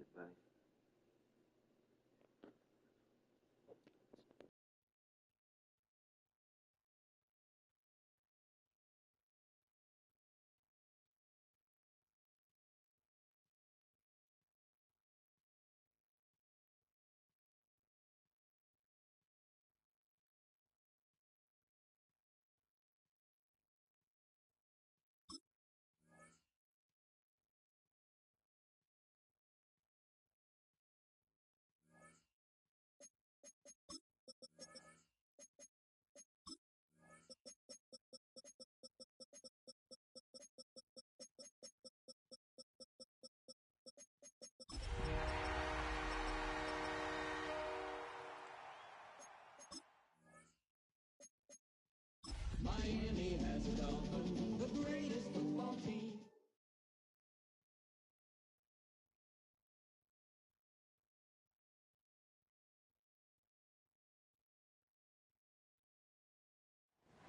it, buddy. Miami has a Dolphin, the greatest football team.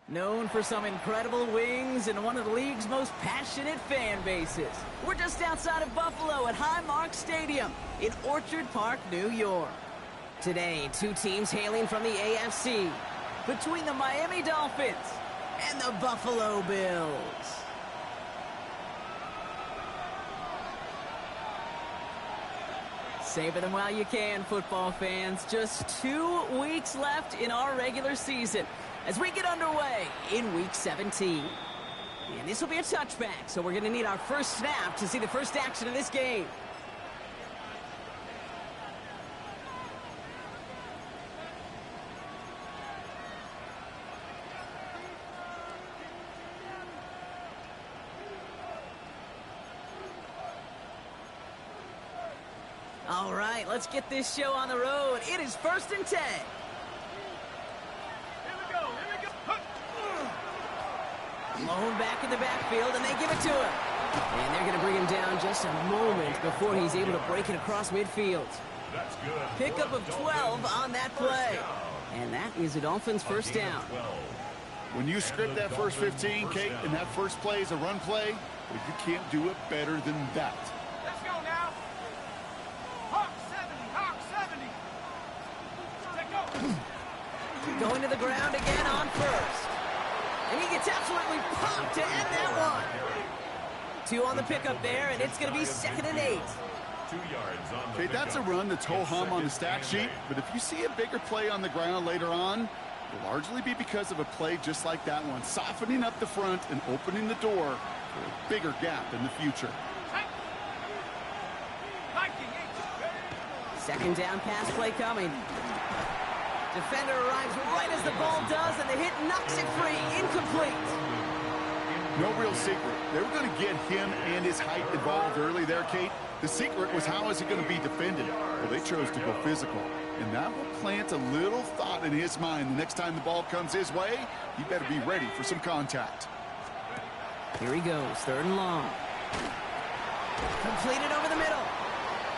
Known for some incredible wings and one of the league's most passionate fan bases. We're just outside of Buffalo at Highmark Stadium in Orchard Park, New York. Today, two teams hailing from the AFC, between the Miami Dolphins and the Buffalo Bills. Savor them while you can, football fans. Just 2 weeks left in our regular season as we get underway in Week 17. And this will be a touchback, so we're going to need our first snap to see the first action of this game. All right, let's get this show on the road. It is 1st and 10. Blown back in the backfield, and they give it to him. And they're going to bring him down just a moment before he's able to break it across midfield. That's good. Pickup of 12 on that play. And that is a Dolphins first down. When you script that first 15, Kate, and that first play is a run play, well, you can't do it better than that. Let's go now. Hawk 70. Take go. Going to the ground again on first. And he gets absolutely popped to end that one. 2 on the pickup there, and it's going to be 2nd and 8. 2 yards on the Kate, that's a run that's ho-hum on the stat sheet, but if you see a bigger play on the ground later on, it'll largely be because of a play just like that one, softening up the front and opening the door for a bigger gap in the future. 2nd down pass play coming. Defender arrives right as the ball does, and the hit knocks it free. Incomplete. No real secret. They were going to get him and his height involved early there, Kate. The secret was, how is he going to be defended? Well, they chose to go physical. And that will plant a little thought in his mind. The next time the ball comes his way, he better be ready for some contact. Here he goes, 3rd and long. Completed over the middle.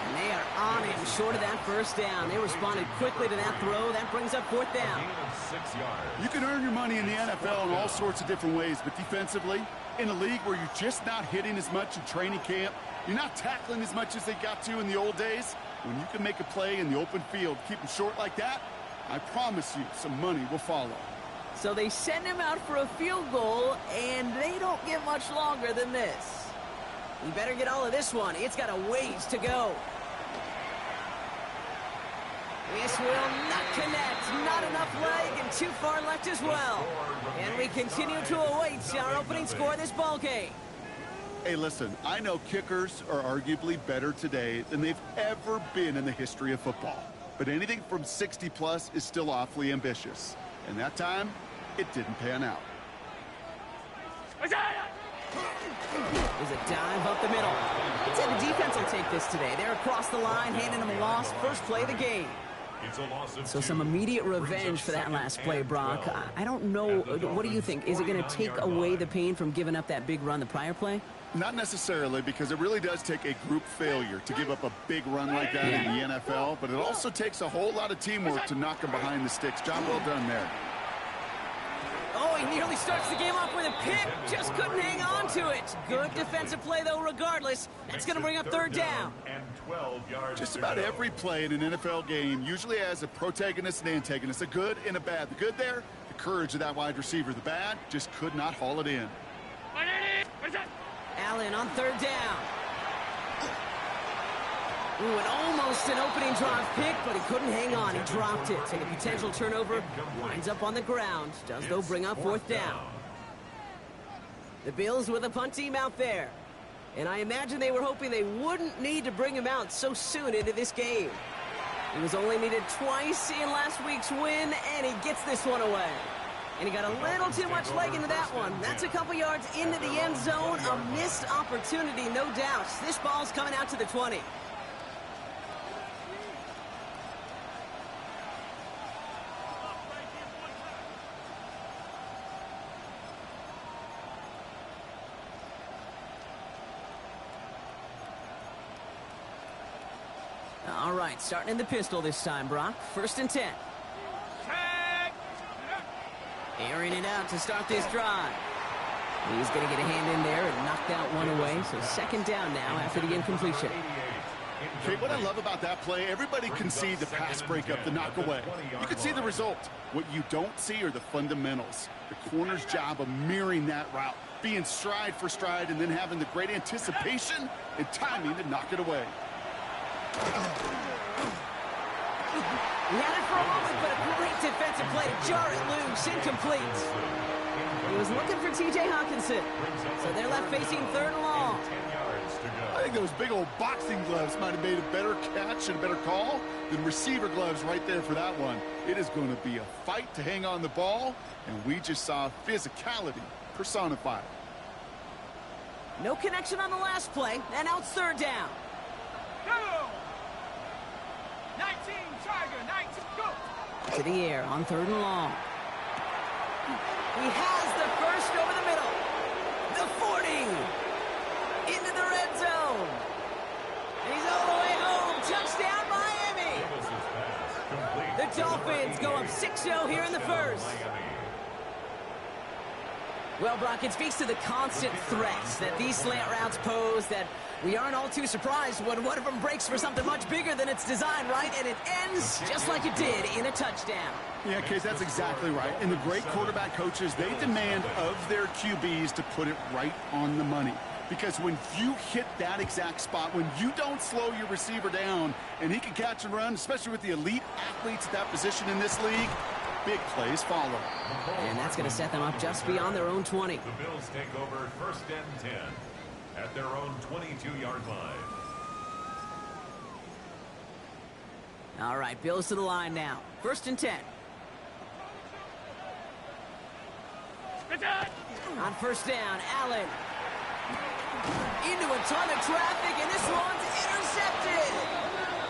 And they are on him short of that first down. They responded quickly to that throw. That brings up 4th down. 6 yards. You can earn your money in the NFL in all sorts of different ways, but defensively, in a league where you're just not hitting as much in training camp, you're not tackling as much as they got to in the old days, when you can make a play in the open field, keep them short like that, I promise you some money will follow. So they send him out for a field goal, and they don't get much longer than this. You better get all of this one. It's got a ways to go. This will not connect. Not enough leg and too far left as well. And we continue to await our opening score of this ball game. Hey, listen, I know kickers are arguably better today than they've ever been in the history of football. But anything from 60 plus is still awfully ambitious. And that time, it didn't pan out. There's a dive up the middle. I'd say the defense will take this today. They're across the line, handing them a loss. First play of the game. So some immediate revenge for that last play, Brock. I don't know. What do you think? Is it going to take away the pain from giving up that big run the prior play? Not necessarily, because it really does take a group failure to give up a big run like that in the NFL, but it also takes a whole lot of teamwork to knock them behind the sticks. Job well done there. Oh, he nearly starts the game off with a pick. Just couldn't hang on to it. Good defensive play, though, regardless. That's going to bring up third down. And 12 yards. Just about every play in an NFL game usually has a protagonist and antagonist, a good and a bad. The good there, the courage of that wide receiver. The bad, just could not haul it in. Allen on third down. Ooh, and almost an opening drive pick, but he couldn't hang on. He dropped it. So the potential turnover winds up on the ground. Does, though, bring up fourth down. The Bills with a punt team out there. And I imagine they were hoping they wouldn't need to bring him out so soon into this game. He was only needed twice in last week's win, and he gets this one away. And he got a little too much leg into that one. That's a couple yards into the end zone. A missed opportunity, no doubt. This ball's coming out to the 20. All right, starting in the pistol this time, Brock. 1st and 10. Airing it out to start this drive. He's going to get a hand in there and knock that one away. So 2nd down now after the incompletion. Okay, what I love about that play, everybody can see the pass breakup, the knock away. You can see the result. What you don't see are the fundamentals. The corner's job of mirroring that route, being stride for stride, and then having the great anticipation and timing to knock it away. He had it for a moment, but a great defensive play to jar it loose. Incomplete. He was looking for T.J. Hawkinson. So they're left facing 3rd and long. I think those big old boxing gloves might have made a better catch and a better call than receiver gloves right there for that one. It is going to be a fight to hang on the ball, and we just saw physicality personified. No connection on the last play, and now it's 3rd down. Go! 19, Tiger, 19, go! To the air on 3rd and long. He has the first over the middle. The 40. Into the red zone. And he's all the way home. Touchdown, Miami. The Dolphins go up 6-0 here in the first. Well, Brock, it speaks to the constant threats that these slant routes pose, that we aren't all too surprised when one of them breaks for something much bigger than its design, right? And it ends just like it did in a touchdown. Yeah, Case, that's exactly right. And the great quarterback coaches, they demand of their QBs to put it right on the money. Because when you hit that exact spot, when you don't slow your receiver down and he can catch and run, especially with the elite athletes at that position in this league, big plays follow. And that's going to set them up just beyond their own 20. The Bills take over 1st and 10 at their own 22-yard line. All right, Bills to the line now. 1st and 10. On 1st down, Allen. Into a ton of traffic, and this one's intercepted.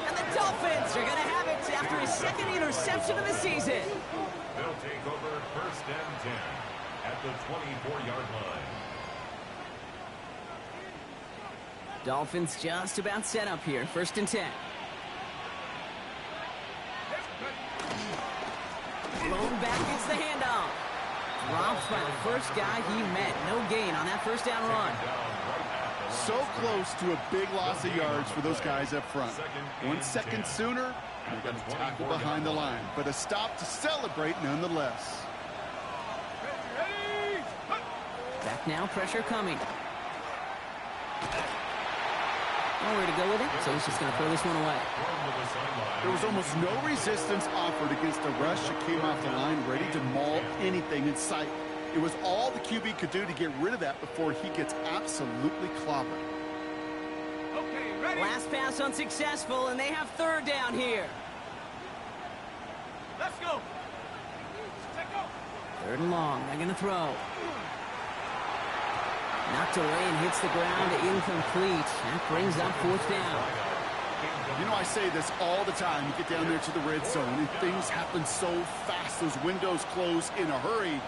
And the Dolphins are going to have it after his 2nd interception of the season. They'll take over 1st and 10 at the 24-yard line. Dolphins just about set up here. 1st and 10. Blown back gets the handoff. Dropped by the first guy he met. No gain on that 1st down run. So close to a big loss of yards for those guys up front. 1 second sooner, they got a tackle behind the line. But a stop to celebrate nonetheless. Back now, pressure coming. Nowhere to go with it, so he's just going to throw this one away. There was almost no resistance offered against a rush that came off the line ready to maul anything in sight. It was all the QB could do to get rid of that before he gets absolutely clobbered. Okay, ready? Last pass unsuccessful, and they have 3rd down here. Let's go. Take go. 3rd and long. They're going to throw. Knocked away and hits the ground. Incomplete. That brings up 4th down. You know, I say this all the time. You get down there to the red zone, and things happen so fast. Those windows close in a hurry.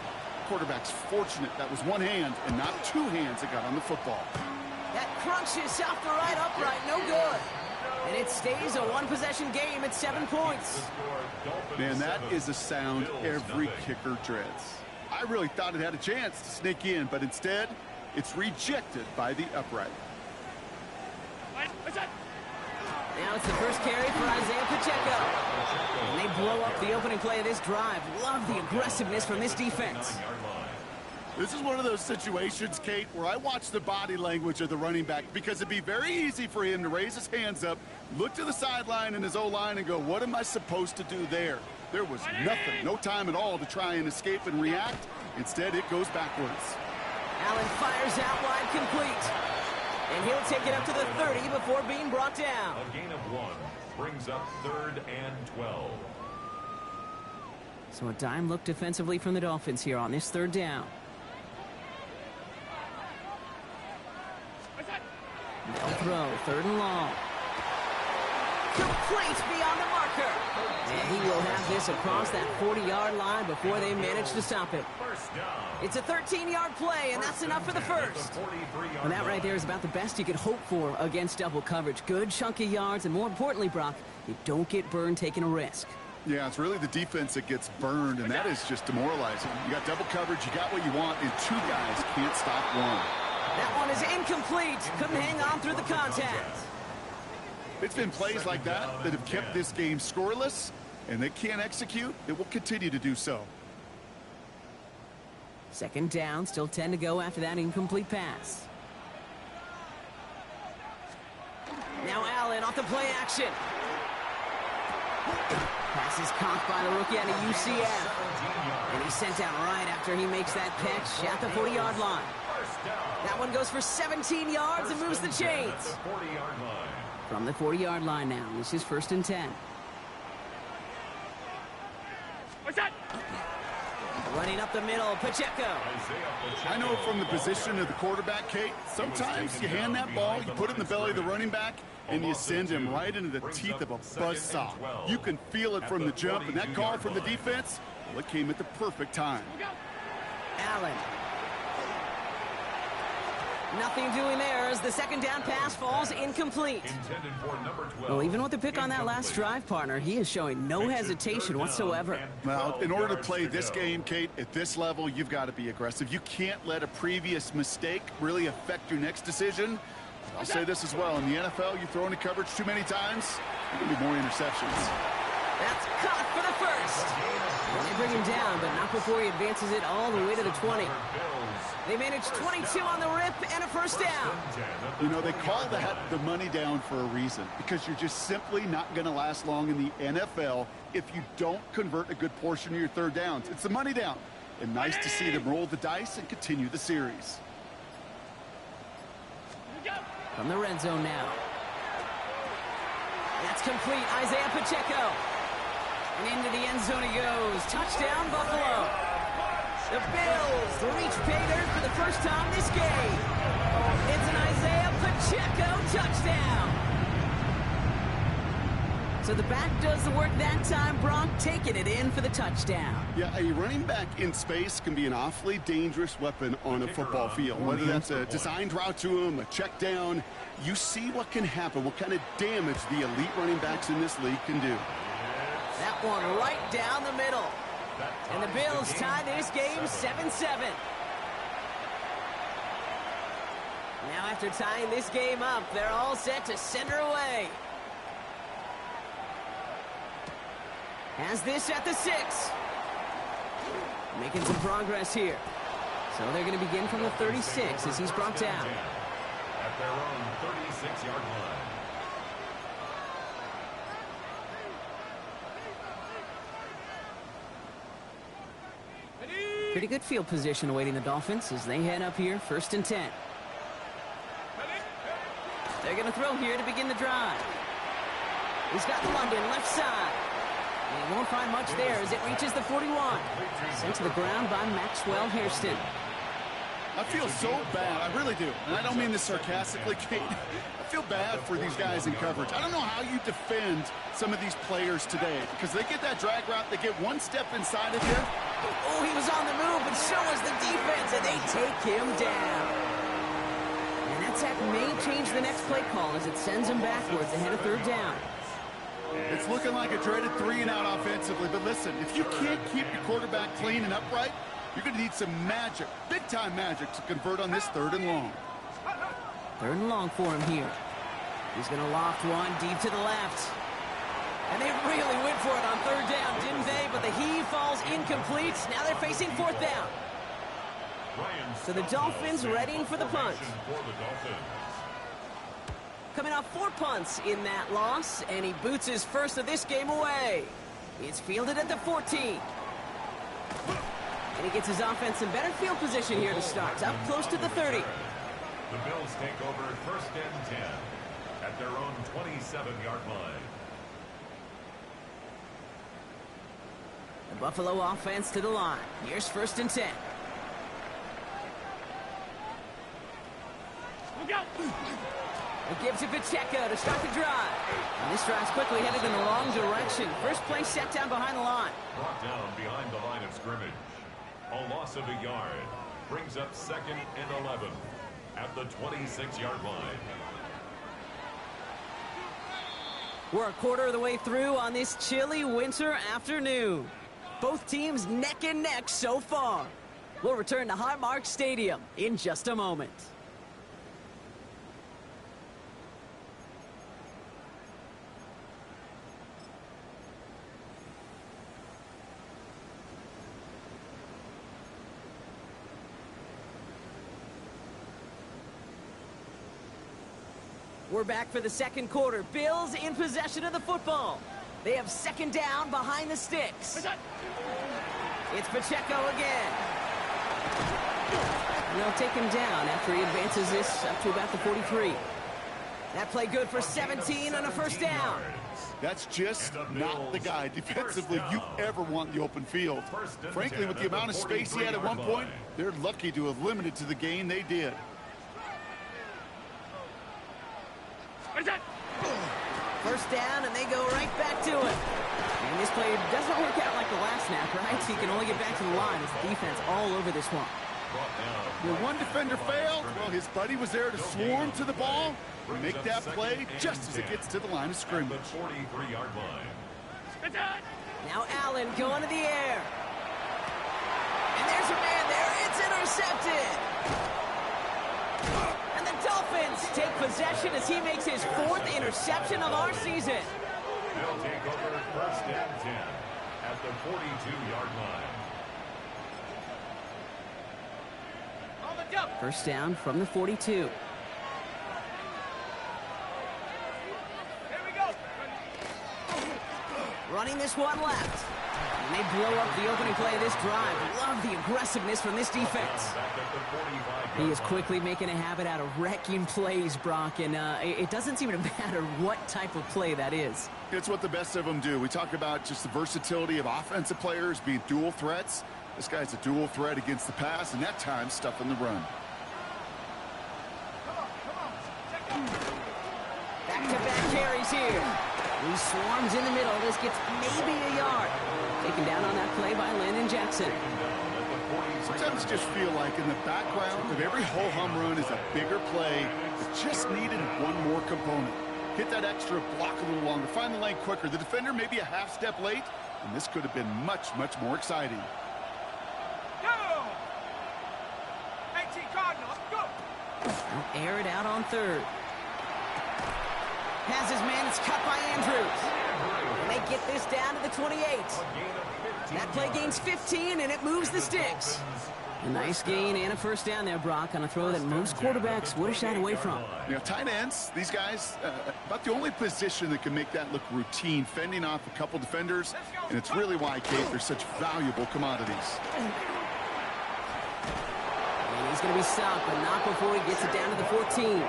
Quarterback's fortunate that was one hand and not 2 hands that got on the football. That crunches off the right upright. No good. And it stays a 1-possession game at 7 points. Man, that is a sound every kicker dreads. I really thought it had a chance to sneak in, but instead, it's rejected by the upright. Now it's the first carry for Isaiah Pacheco. And they blow up the opening play of this drive. Love the aggressiveness from this defense. This is one of those situations, Kate, where I watch the body language of the running back because it'd be very easy for him to raise his hands up, look to the sideline in his O-line and go, what am I supposed to do there? There was nothing, no time at all to try and escape and react. Instead, it goes backwards. Allen fires out wide, complete. And he'll take it up to the 30 before being brought down. A gain of 1 brings up 3rd and 12. So a dime look defensively from the Dolphins here on this 3rd down. They'll throw 3rd and long. Complete beyond the marker. And he will have this across that 40-yard line before they manage to stop him. It's a 13-yard play, and that's enough for the first. And that right there is about the best you could hope for against double coverage. Good chunky yards, and more importantly, Brock, you don't get burned taking a risk. Yeah, it's really the defense that gets burned, and that is just demoralizing. You got double coverage, you got what you want, and 2 guys can't stop one. That one is incomplete. Couldn't hang on through the contact. It's been plays like that that have kept this game scoreless, and they can't execute. It will continue to do so. 2nd down, still 10 to go after that incomplete pass. Now Allen off the play action. Pass is caught by the rookie out of UCF. And he's sent out right after he makes that catch at the 40-yard line. That one goes for 17 yards and moves the chains. From the 40-yard line now, this is 1st and 10. Running up the middle, Pacheco. I know from the position of the quarterback, Kate, sometimes you hand that ball, you put it in the belly of the running back, and you send him right into the teeth of a buzzsaw. You can feel it from the jump, and that call from the defense, well, it came at the perfect time. Allen. Nothing doing there as the 2nd down pass falls incomplete. Well, even with the pick on that last drive, partner, he is showing no hesitation whatsoever. Well, in order to play this game, Kate, at this level, you've got to be aggressive. You can't let a previous mistake really affect your next decision. I'll say this as well. In the NFL, you throw into coverage too many times, there will be more interceptions. That's caught for the first. And they bring him down, but not before he advances it all the way to the 20. They managed 22 on the rip and a 1st down. You know, they call that the money down for a reason, because you're just simply not going to last long in the NFL if you don't convert a good portion of your 3rd downs. It's the money down. And nice to see them roll the dice and continue the series. From the red zone now. That's complete. Isaiah Pacheco. And into the end zone he goes. Touchdown, Buffalo. The Bills reach pay dirt for the first time this game. It's an Isaiah Pacheco touchdown. So the back does the work that time, Brock, taking it in for the touchdown. Yeah, a running back in space can be an awfully dangerous weapon on a football field. Whether that's a designed route to him, a check down, you see what can happen, what kind of damage the elite running backs in this league can do. That one right down the middle. And the Bills tie this game 7-7. Now after tying this game up, they're all set to send her away. Has this at the 6. Making some progress here. So they're going to begin from the 36 as he's brought down. At their own 36-yard line. Pretty good field position awaiting the Dolphins as they head up here, 1st and 10. They're going to throw here to begin the drive. He's got London left side. And he won't find much there as it reaches the 41. Sent to the ground by Maxwell Hairston. I feel so bad. I really do. And I don't mean this sarcastically, Kate. I feel bad for these guys in coverage. I don't know how you defend some of these players today because they get that drag route, they get one step inside of you. Oh, he was on the move, but so was the defense, and they take him down. And that sack may change the next play call as it sends him backwards ahead of 3rd down. It's looking like a dreaded 3-and-out offensively, but listen, if you can't keep your quarterback clean and upright, You're going to need some magic, big-time magic, to convert on this 3rd and long. 3rd and long for him here. He's going to loft one deep to the left. And they really went for it on 3rd down, didn't they? But the heave falls incomplete. Now they're facing 4th down. So the Dolphins readying for the punt. Coming off 4 punts in that loss, and he boots his first of this game away. It's fielded at the 14. And he gets his offense in better field position here to start. Up close to the 30. The Bills take over 1st and 10 at their own 27-yard line. The Buffalo offense to the line. Here's 1st and 10. It gives it Pacheco to start the drive. And this drive's quickly headed in the wrong direction. First play set down behind the line. Brought down behind the line of scrimmage. A loss of a yard. Brings up 2nd and 11 at the 26-yard line. We're a quarter of the way through on this chilly winter afternoon. Both teams neck and neck so far. We'll return to Highmark Stadium in just a moment. We're back for the 2nd quarter. Bills in possession of the football. They have 2nd down behind the sticks. It's Pacheco again. And they'll take him down after he advances this up to about the 43. That play good for 17 on a 1st down. That's just not the guy defensively you ever want in the open field. Frankly, with the amount of space he had at one point, they're lucky to have limited to the gain they did. First down, and they go right back to it. And this play doesn't work out like the last snap, right? So he can only get back to the line as the defense all over this one. When one defender failed, well, his buddy was there to swarm to the ball and make that play just as it gets to the line of scrimmage. 43-yard line. Now Allen going to the air. And there's a man there. It's intercepted. And the Dolphins take possession as he makes his 4th interception of our season. They'll take over 1st and 10 at the 42-yard line. 1st down from the 42. Here we go. Running this one left. And they blow up the opening play of this drive. Love the aggressiveness from this defense. He is quickly making a habit out of wrecking plays, Brock, and it doesn't seem to matter what type of play that is. It's what the best of them do. We talk about just the versatility of offensive players being dual threats. This guy's a dual threat against the pass, and that time stuffing the run. Back-to-back carries here. He swarms in the middle. This gets maybe a yard. Taken down on that play by Landon Jackson. Sometimes you just feel like in the background of every ho-hum run is a bigger play that just needed one more component. Hit that extra block a little longer, find the lane quicker. The defender maybe a half step late, and this could have been much, much more exciting. Go! 18 Cardinals, go! They'll air it out on 3rd. Has his man, it's cut by Andrews. And they get this down to the 28. That play gains 15, and it moves the sticks. A nice gain and a 1st down there, Brock, on a throw that most quarterbacks would have shied away from. You know, tight ends, these guys, about the only position that can make that look routine, fending off a couple defenders, and it's really why, Kate, they're such valuable commodities. And he's going to be stopped, but not before he gets it down to the 14.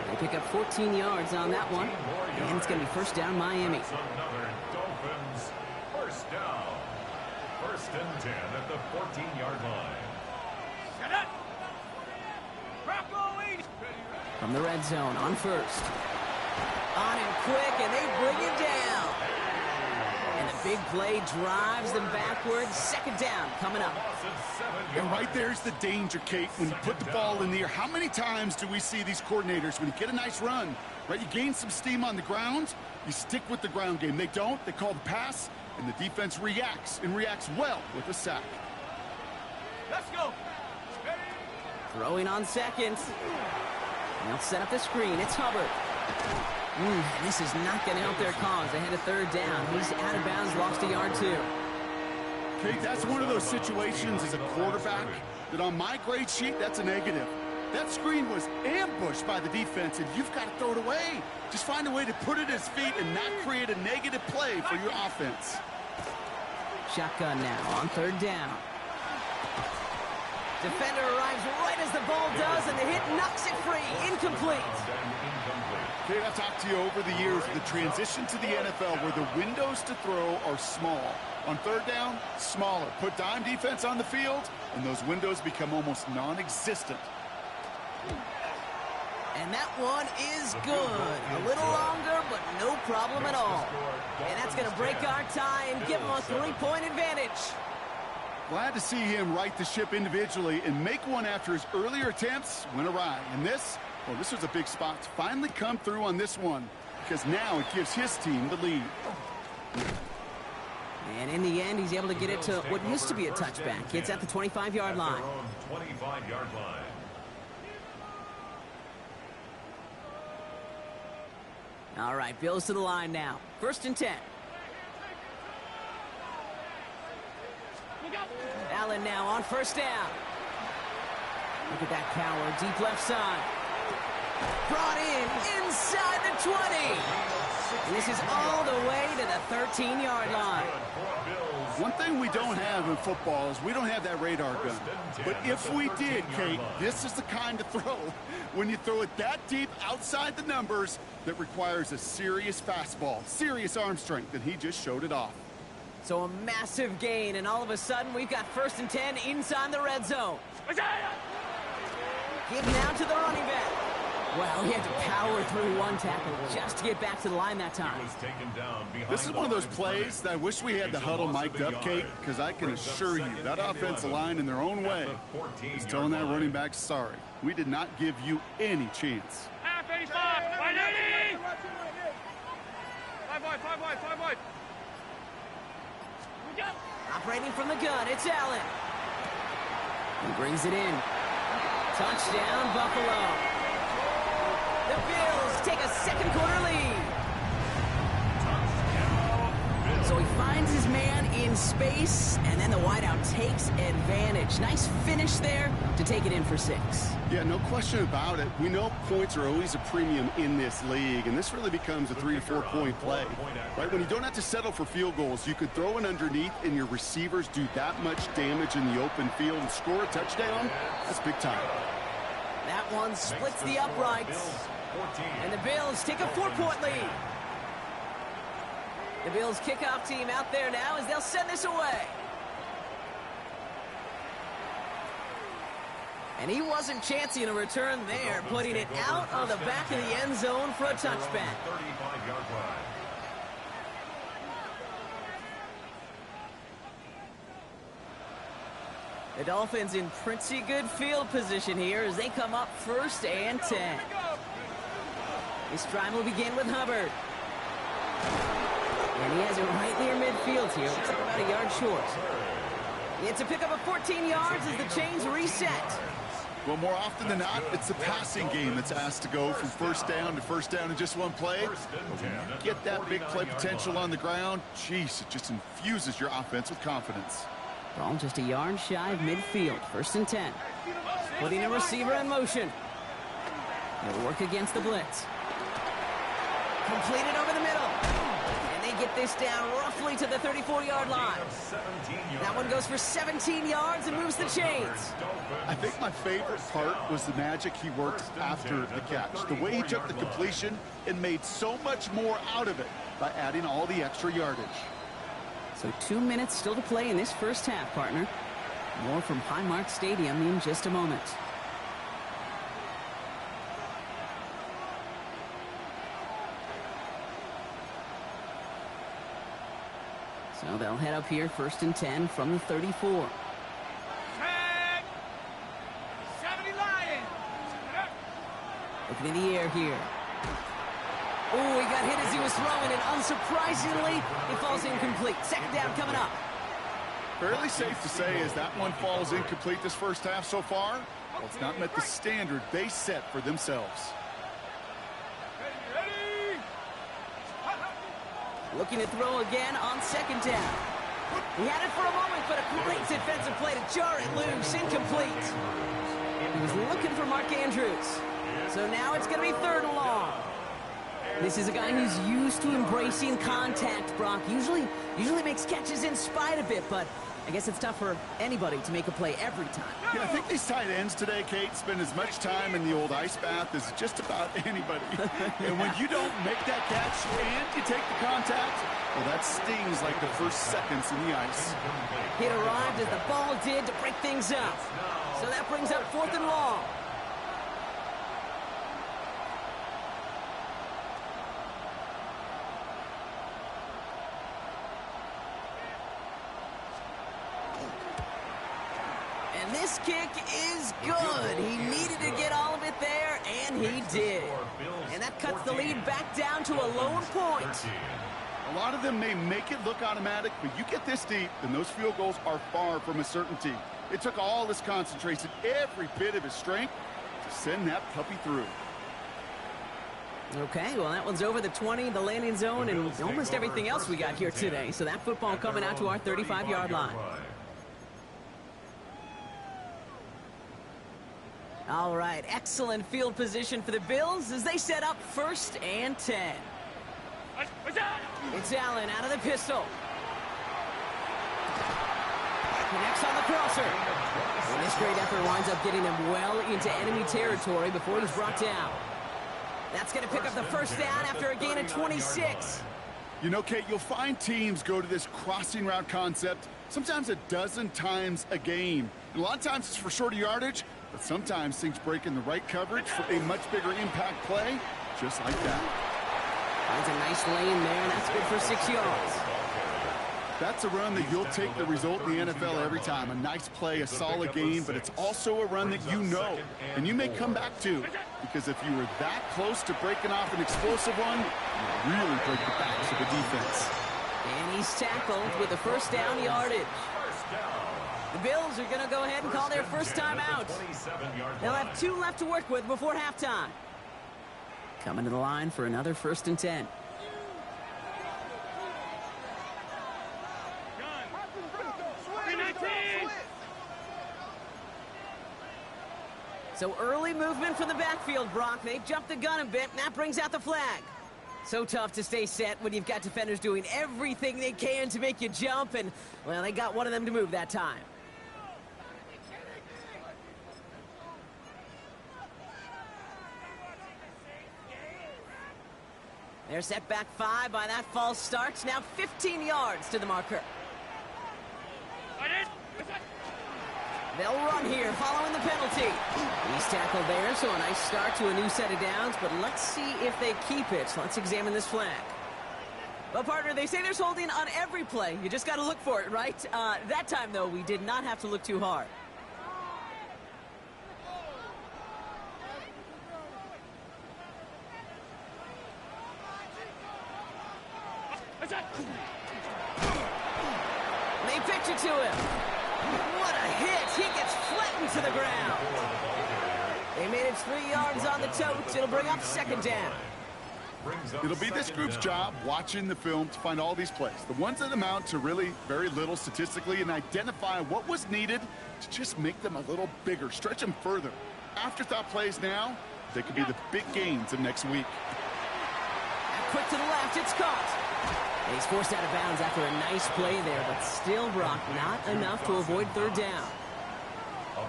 They pick up 14 yards on that one, and it's going to be 1st down Miami. Another Dolphins 1st down. 1st and 10 at the 14-yard line. Set up! Rocco East! From the red zone on 1st. On him quick, and they bring him down. And the big play drives them backwards. 2nd down coming up. And right there's the danger, Kate, when you put the ball in the air. How many times do we see these coordinators, when you get a nice run, right, you gain some steam on the ground, you stick with the ground game. They don't, they call the pass, and the defense reacts, and reacts well with a sack. Let's go. Throwing on second. They'll set up the screen. It's Hubbard. This is not going to help their cause. They had a third down. He's out of bounds, lost a yard too. Okay, that's one of those situations as a quarterback that on my grade sheet, that's a negative. That screen was ambushed by the defense, and you've got to throw it away. Just find a way to put it at his feet and not create a negative play for your offense. Shotgun now on third down. Defender arrives right as the ball does, and the hit knocks it free. Incomplete. Okay, I've talked to you over the years of the transition to the NFL where the windows to throw are small. On third down, smaller. Put dime defense on the field, and those windows become almost non-existent. And that one is good. A little longer, but no problem at all. And that's going to break our tie and give them a 3-point advantage. Glad to see him right the ship individually and make one after his earlier attempts went awry. And this, well, this was a big spot to finally come through on this one because now it gives his team the lead. And in the end, he's able to get it to what used to be a touchback. It's at the 25-yard line. 25-yard line. All right, Bills to the line now. 1st and 10. Allen now on 1st down. Look at that power, deep left side. Brought in, inside the 20. And this is all the way to the 13-yard line. One thing we don't have in football is we don't have that radar gun. But if we did, Kate, this is the kind of throw, when you throw it that deep outside the numbers, that requires a serious fastball, serious arm strength, and he just showed it off. So a massive gain, and all of a sudden, we've got 1st and 10 inside the red zone. Give now to the running back. Wow, he had to power through one tackle just to get back to the line that time. This is one of those plays that I wish we had the huddle mic'd up, Kate, because I can assure you that offensive line in their own way is telling that running back, sorry, we did not give you any chance. Half 85. 580. 5 wide. Operating from the gun, it's Allen. He brings it in. Touchdown, Buffalo. The Bills take a second quarter lead. So he finds his man in space, and then the wideout takes advantage. Nice finish there to take it in for 6. Yeah, no question about it. We know points are always a premium in this league, and this really becomes a 3 to 4 point play. Right? When you don't have to settle for field goals, you could throw it underneath, and your receivers do that much damage in the open field and score a touchdown. That's big time. That one splits the uprights. And the Bills take a 4-point lead. The Bills kickoff team out there now as they'll send this away. And he wasn't chancing a return there, putting it out on the back of the end zone for a touchback. 35-yard line. The Dolphins in pretty good field position here as they come up 1st and 10. This drive will begin with Hubbard. And he has it right near midfield here. Looks like about a yard short. It's a pickup of 14 yards as the chains reset. Well, more often than not, it's the passing game that's asked to go from 1st down to 1st down in just one play. But when you get that big play potential on the ground, geez, it just infuses your offense with confidence. Ball just a yard shy of midfield. 1st and 10. Putting a receiver in motion. He'll work against the blitz. Completed over the middle. And they get this down roughly to the 34-yard line. That one goes for 17 yards and moves the chains. I think my favorite part was the magic he worked after the catch. The way he took the completion and made so much more out of it by adding all the extra yardage. So 2 minutes still to play in this first half, partner. More from Highmark Stadium in just a moment. So they'll head up here 1st and 10 from the 34. Tag. 70 Lions. Looking in the air here. Oh, he got hit as he was throwing, and unsurprisingly, he falls incomplete. 2nd down coming up. Fairly safe to say as that one falls incomplete this first half so far. Well, it's not met the standard they set for themselves. Looking to throw again on second down. He had it for a moment, but a great defensive play to jar it loose. Incomplete. He was looking for Mark Andrews. So now it's going to be third and long. This is a guy who's used to embracing contact, Brock. Usually makes catches in spite of it, but I guess it's tough for anybody to make a play every time. Yeah, I think these tight ends today, Kate, spend as much time in the old ice bath as just about anybody. And when you don't make that catch and you take the contact, well, that stings like the first seconds in the ice. It arrived as the ball did to break things up. So that brings up fourth and long. And this kick is good. He needed to get all of it there, and he did. And that cuts the lead back down to a lone point. A lot of them may make it look automatic, but you get this deep, and those field goals are far from a certainty. It took all his concentration, every bit of his strength, to send that puppy through. Okay, well, that one's over the 20, the landing zone, and almost everything else we got here today. So that football coming out to our 35-yard line. All right, excellent field position for the Bills as they set up 1st and 10. It's Allen out of the pistol. Connects on the crosser. And this great effort winds up getting them well into enemy territory before he's brought down. That's going to pick up the first down after a gain of 26. You know, Kate, you'll find teams go to this crossing route concept sometimes a dozen times a game. And a lot of times it's for shorter yardage, but sometimes things break in the right coverage for a much bigger impact play, just like that. Finds a nice lane there, and that's good for 6 yards. That's a run that you'll take the result in the NFL every time. A nice play, a solid game, but it's also a run that you know, and you may come back to, because if you were that close to breaking off an explosive one, you really break the backs of the defense. And he's tackled with a first down yardage. The Bills are going to go ahead and call their first timeout. They'll have 2 left to work with before halftime. Coming to the line for another 1st and 10. So early movement from the backfield, Brock. They jumped the gun a bit, and that brings out the flag. So tough to stay set when you've got defenders doing everything they can to make you jump, and, well, they got one of them to move that time. They're set back 5 by that false start. Now 15 yards to the marker. They'll run here following the penalty. He's tackled there, so a nice start to a new set of downs, but let's see if they keep it. Let's examine this flag. Well, partner, they say there's holding on every play. You just got to look for it, right? That time, though, we did not have to look too hard. They pitch it to him. What a hit. He gets flattened to the ground. They made it 3 yards on the tote. It'll bring up 2nd down. It'll be this group's job watching the film to find all these plays, the ones that amount to really very little statistically, and identify what was needed to just make them a little bigger, stretch them further. Afterthought plays now, they could be the big gains of next week. Quick to the left, it's caught. And he's forced out of bounds after a nice play there, but still, Brock, not enough to avoid 3rd down.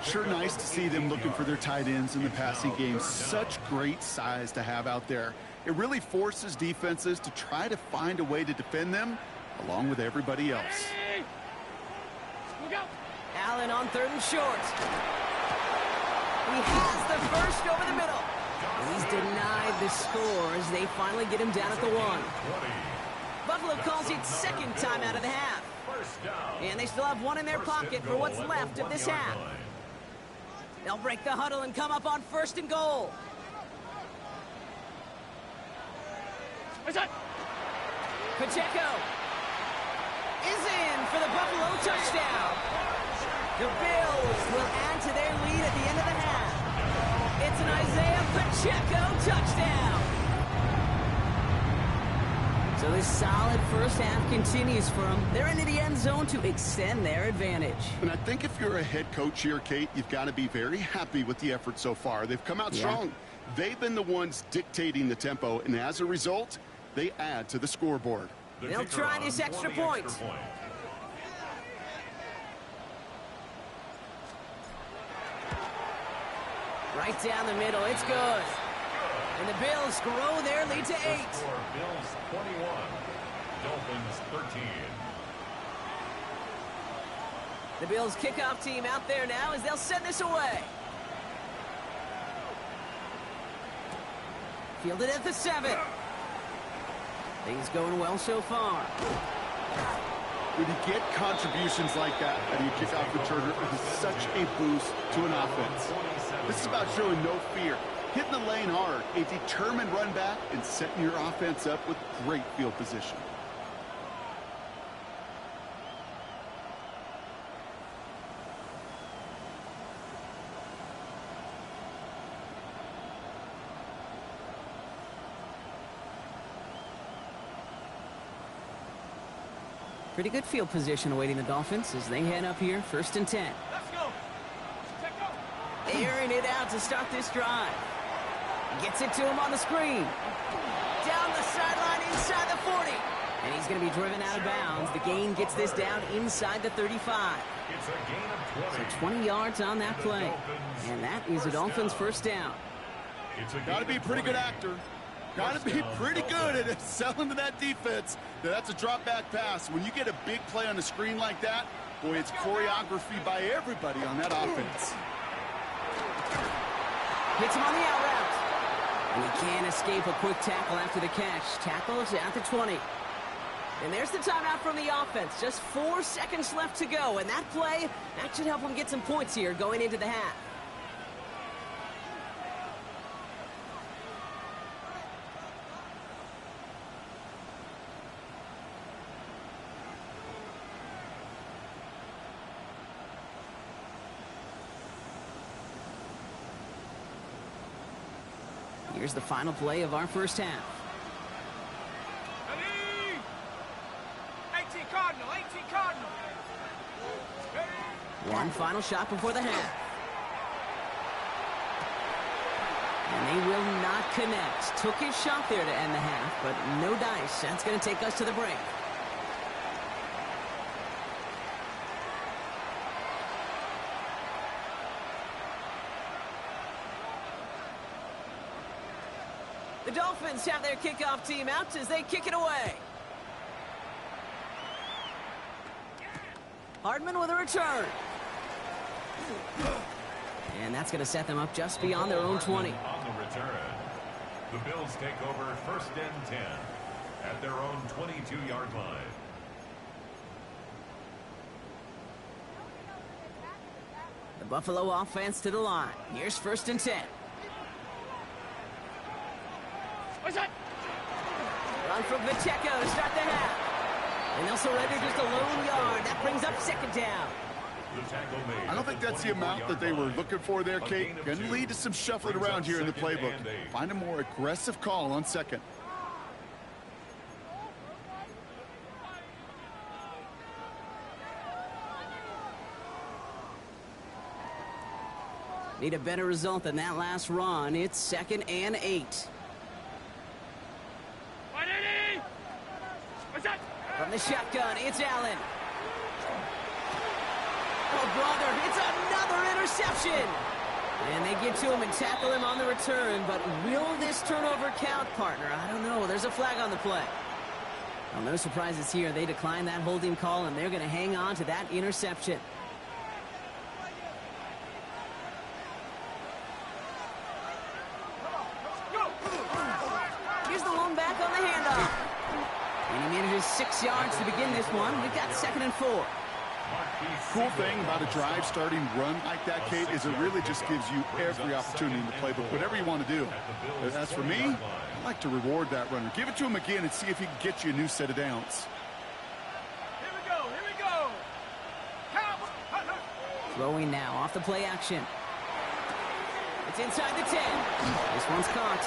Sure nice to see them looking for their tight ends in the passing game. Such great size to have out there. It really forces defenses to try to find a way to defend them along with everybody else. Allen on 3rd and short. He has the first over the middle. And he's denied the score as they finally get him down at the 1. Buffalo calls it 2nd time out of the half. And they still have 1 in their pocket for what's left of this half. They'll break the huddle and come up on 1st and goal. Pacheco. is in for the Buffalo touchdown. The Bills will add to their lead at the end of the half. It's an Isaiah Pacheco touchdown. So this solid first half continues for them. They're into the end zone to extend their advantage. And I think if you're a head coach here, Kate, you've got to be very happy with the effort so far. They've come out strong. They've been the ones dictating the tempo, and as a result, they add to the scoreboard. They'll try this extra point. Right down the middle, it's good. And the Bills grow their lead to 8. Bills 21, Dolphins 13. The Bills kickoff team out there now as they'll send this away. Fielded at the 7. Things going well so far. When you get contributions like that out of your kickoff returner, it is such a boost to an offense. This is about showing no fear, hitting the lane hard, a determined run back, and setting your offense up with great field position. Pretty good field position awaiting the Dolphins as they head up here, 1st and 10. Let's go. Airing it out to start this drive. Gets it to him on the screen. Down the sideline inside the 40. And he's going to be driven out of bounds. The gain gets this down inside the 35. It's a gain of 20. So 20 yards on that play. And that is a Dolphins first down. Got to be a pretty good actor. Got to be pretty good at selling to that defense. Now, that's a drop back pass. When you get a big play on the screen like that, boy, it's choreography by everybody on that offense. Hits him on the out route. And he can't escape a quick tackle after the catch. Tackles at the 20. And there's the timeout from the offense. Just 4 seconds left to go. And that play, that should help them get some points here going into the half. Here's the final play of our first half. Ready? 18 Cardinal, 18 Cardinal. Ready? One final shot before the half. And they will not connect. Took his shot there to end the half, but no dice. That's going to take us to the break. The Dolphins have their kickoff team out as they kick it away. Hardman with a return. And that's going to set them up just beyond their own 20. On the return, the Bills take over 1st and 10 at their own 22-yard line. The Buffalo offense to the line. Here's 1st and 10. What's that? Run from Pacheco to start the half. And they'll surrender just a lone yard. That brings up 2nd down. The tackle made. I don't think that's the amount that they were looking for there, Kate. Going to lead to some shuffling around here in the playbook. Find a more aggressive call on 2nd. Need a better result than that last run. It's 2nd and 8. From the shotgun, it's Allen. Oh, brother, it's another interception. And they get to him and tackle him on the return. But will this turnover count, partner? I don't know. There's a flag on the play. Well, no surprises here. They decline that holding call, and they're going to hang on to that interception. Here's the one back on the handoff. And he manages 6 yards to begin this one. We've got 2nd and 4. Cool thing about a drive starting run like that, Kate, is it really just gives you every opportunity in the playbook, whatever you want to do. As for me, I like to reward that runner. Give it to him again and see if he can get you a new set of downs. Here we go. Throwing now off the play action. It's inside the 10. This one's caught.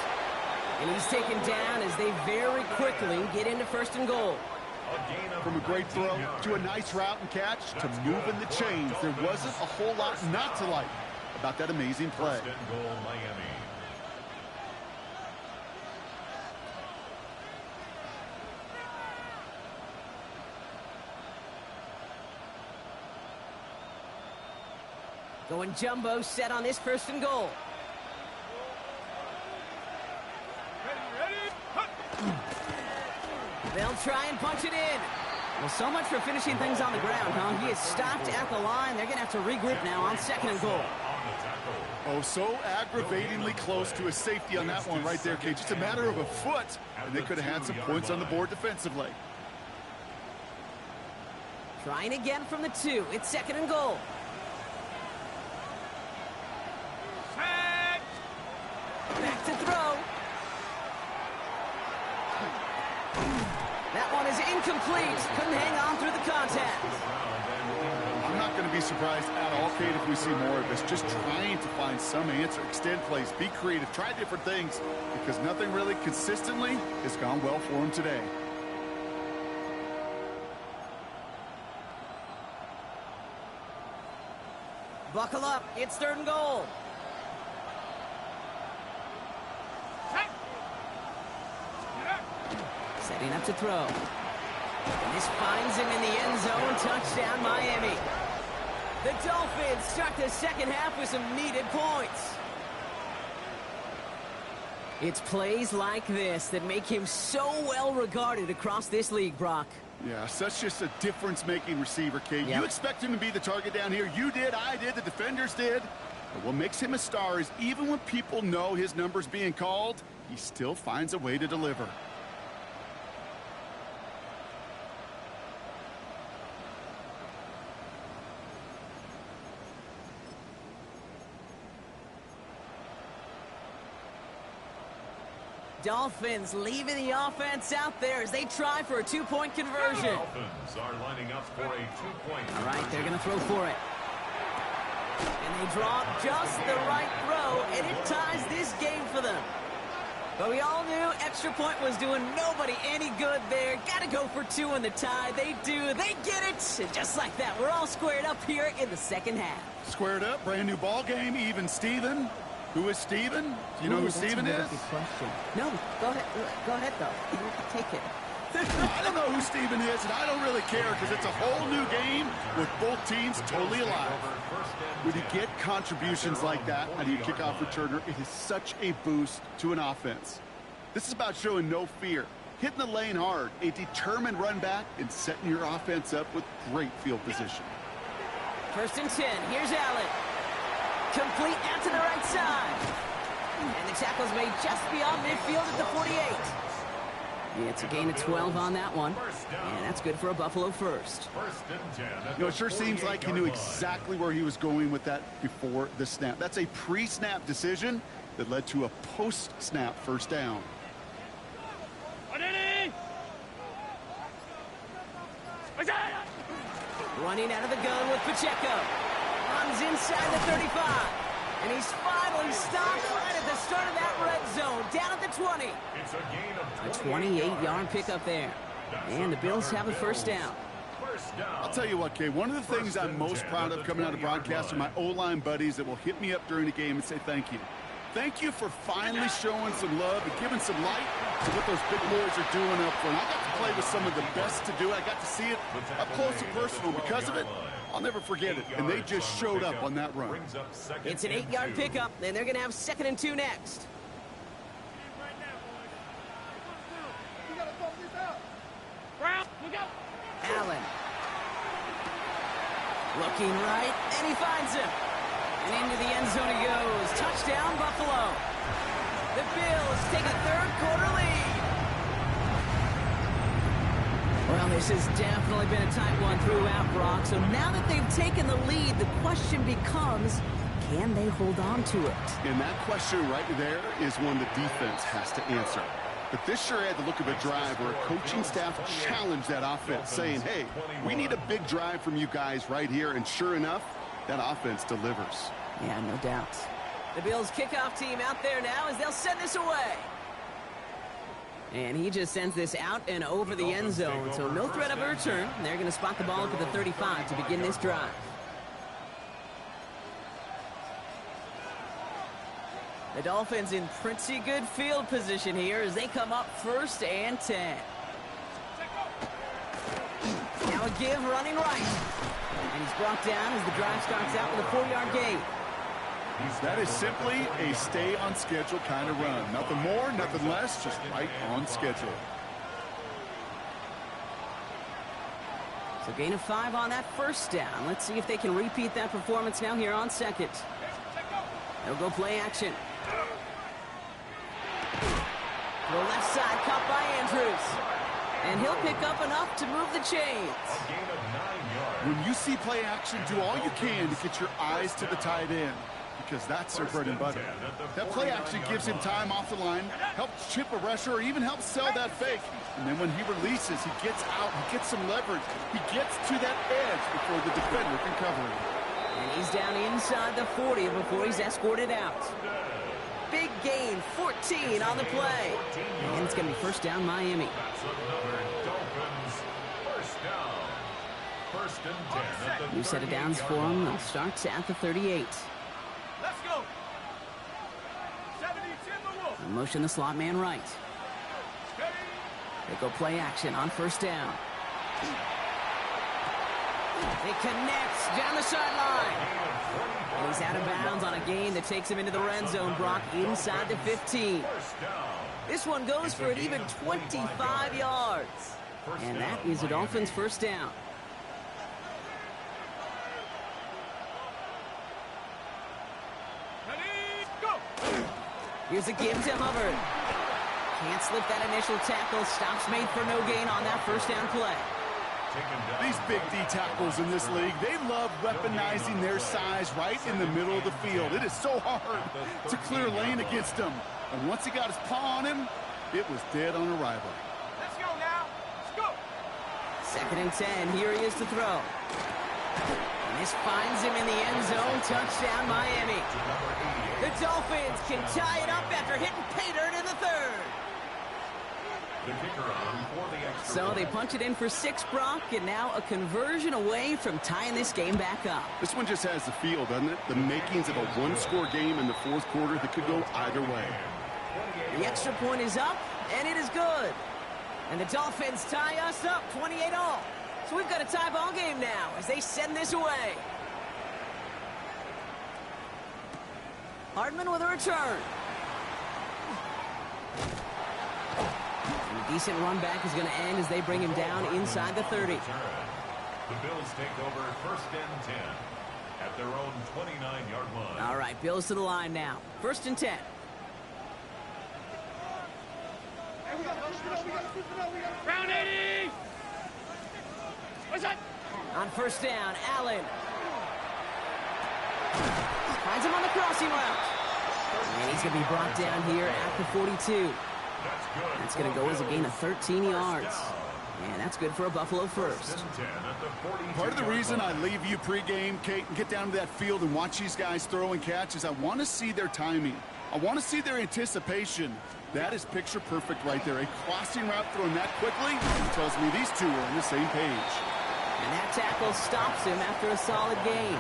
And he's taken down as they very quickly get into 1st and goal. From a great throw to a nice route and catch to moving the chains, there wasn't a whole lot not to like about that amazing play. 1st and goal, Miami. Going jumbo set on this 1st and goal. They'll try and punch it in. Well, so much for finishing things on the ground, huh? He is stopped at the line. They're going to have to regroup now on 2nd and goal. Oh, so aggravatingly close to a safety on that one right there, Kate. Just a matter of a foot, and they could have had some points on the board defensively. Trying again from the 2. It's 2nd and goal. Back to throw. That one is incomplete. Couldn't hang on through the contact. I'm not going to be surprised at all, Kate, if we see more of this. Just trying to find some answer, extend plays, be creative, try different things, because nothing really consistently has gone well for him today. Buckle up. It's 3rd and goal. Setting up to throw. And this finds him in the end zone. Touchdown, Miami. The Dolphins start the 2nd half with some needed points. It's plays like this that make him so well regarded across this league, Brock. Yeah, such just a difference-making receiver, Kate. Yep. You expect him to be the target down here. You did, I did, the defenders did. But what makes him a star is even when people know his number's being called, he still finds a way to deliver. Dolphins leaving the offense out there as they try for a 2-point conversion. Dolphins are lining up for a 2-point conversion. All right, they're going to throw for it. And they draw up just the right throw, and it ties this game for them. But we all knew extra point was doing nobody any good there. Got to go for 2 in the tie. They do. They get it. And just like that, we're all squared up here in the 2nd half. Squared up, brand new ball game, even Steven. Who is Steven? Do you know who Steven is? Good question. No, go ahead, though. You can take it. I don't know who Steven is, and I don't really care because it's a whole new game with both teams totally alive. When you get contributions like that out of your kickoff returner, it is such a boost to an offense. This is about showing no fear, hitting the lane hard, a determined run back, and setting your offense up with great field position. 1st and 10. Here's Allen. Complete out to the right side. And the tackle's made just beyond midfield at the 48. Yeah, it's a gain of 12 on that one. And that's good for a Buffalo first. 1st and 10. You know, it sure seems like he knew exactly where he was going with that before the snap. That's a pre-snap decision that led to a post-snap 1st down. Running out of the gun with Pacheco. Runs inside the 35. And he's finally stopped right at the start of that red zone. Down at the 20. It's a gain of A 28-yard pickup there. And the Bills have a 1st down. I'll tell you what, Kay, one of the things I'm most proud of coming out of broadcast are my O-line buddies that will hit me up during the game and say thank you. Thank you for finally showing some love and giving some light to what those big boys are doing up front. I got to play with some of the best to do it. I got to see it up close and personal. Because of it, I'll never forget it. And they just showed up on that run. It's an 8-yard pickup, and they're going to have 2nd and 2 next. Allen. Looking right, and he finds him. And into the end zone he goes. Touchdown, Buffalo. The Bills take a 3rd quarter lead. Well, this has definitely been a tight one throughout, Brock. So now that they've taken the lead, the question becomes, can they hold on to it? And that question right there is one the defense has to answer. But this sure had the look of a drive where a coaching staff challenged that offense, saying, hey, we need a big drive from you guys right here. And sure enough, that offense delivers. Yeah, no doubt. The Bills kickoff team out there now as they'll send this away. And he just sends this out and over the end zone, so no threat of a return. They're going to spot the ball up at the 35 to begin this drive. The Dolphins in pretty good field position here as they come up 1st and 10. Now a give running right. And he's brought down as the drive starts out with a 4-yard gain. That is simply a stay on schedule kind of run. Nothing more, nothing less, just right on schedule. So gain of 5 on that 1st down. Let's see if they can repeat that performance now here on 2nd. They'll go play action. The left side caught by Andrews. And he'll pick up enough to move the chains. A gain of 9 yards. When you see play action, do all you can to get your eyes to the tight end, because that's their bread and butter. That play action gives him time off the line, helps chip a rusher, or even helps sell that fake. And then when he releases, he gets out, he gets some leverage. He gets to that edge before the defender can cover him. And he's down inside the 40 before he's escorted out. Big gain, 14 on the play. And it's going to be 1st down Miami. That's another Dolphins first down. 1st and 10 at the New set of downs for him. They'll start at the 38. Let's go. 70 Timberwolves. In motion the slot man right. They go play action on 1st down. It connects down the sideline. And he's out of bounds on a gain that takes him into the red zone, Brock, inside the 15. This one goes for an even 25 yards. And that is a Dolphins 1st down. Ready, go. Here's a give to Hubbard. Can't slip that initial tackle. Stops made for no gain on that 1st down play. These big D tackles in this league, they love weaponizing their size right in the middle of the field. It is so hard to clear lane against them. And once he got his paw on him, it was dead on arrival. Let's go now. Let's go. 2nd and 10. Here he is to throw. And this finds him in the end zone. Touchdown, Miami. The Dolphins can tie it up after hitting pay dirt in the 3rd. The kicker on for the extra So they point. punch it in for 6, Brock, and now a conversion away from tying this game back up. This one just has the feel, doesn't it? The makings of a one-score game in the 4th quarter that could go either way. The extra point is up, and it is good. And the Dolphins tie us up 28-all. So we've got a tie ball game now as they send this away. Hardman with a return. And a decent run back is going to end as they bring him down inside the 30. The Bills take over 1st and 10 at their own 29-yard line. All right, Bills to the line now. 1st and 10. Round 80. What's that? On 1st down, Allen. Finds him on the crossing route. And he's going to be brought down here at the 42. That's going to go as a gain of 13 yards. And that's good for a Buffalo first. Part of the reason I leave you pregame, Kate, and get down to that field and watch these guys throw and catch is I want to see their timing. I want to see their anticipation. That is picture perfect right there. A crossing route thrown that quickly tells me these two are on the same page. And that tackle stops him after a solid gain.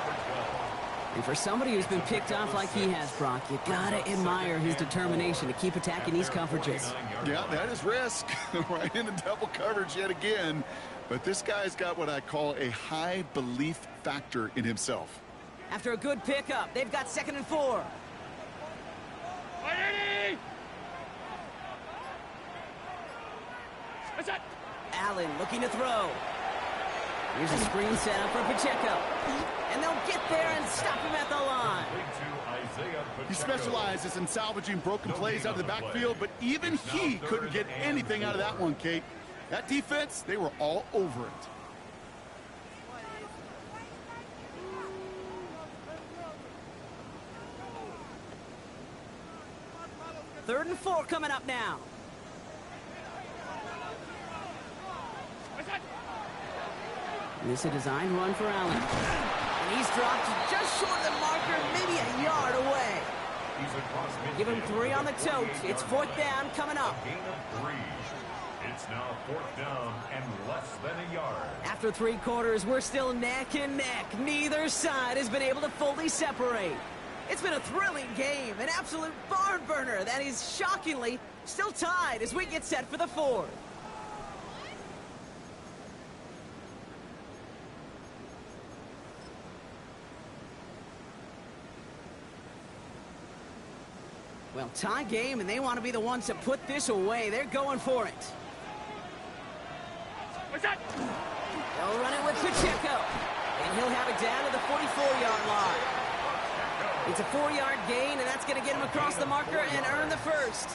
And for somebody who's been picked off like he has, Brock, you gotta admire his determination to keep attacking these coverages. Yeah, that is risk. Right into double coverage yet again. But this guy's got what I call a high belief factor in himself. After a good pickup, they've got 2nd and 4. 180. What's that? Allen looking to throw. Here's a screen set up for Pacheco. And they'll get there and stop him at the line. He specializes in salvaging broken plays out of the backfield, but even he couldn't get anything out of that one, Kate. That defense, they were all over it. Third and 4 coming up now. What's that? And this is a designed run for Allen. And he's dropped just short of the marker, maybe a yard away. He's across midfield. Give him 3 on the tote. It's 4th down coming up. A gain of 3. It's now 4th down and less than a yard. After 3 quarters, we're still neck and neck. Neither side has been able to fully separate. It's been a thrilling game, an absolute barn burner that is shockingly still tied as we get set for the 4th. Well, tie game, and they want to be the ones to put this away. They're going for it. What's that? They'll run it with Pacheco, and he'll have it down to the 44-yard line. It's a 4-yard gain, and that's going to get him across the marker and earn the first.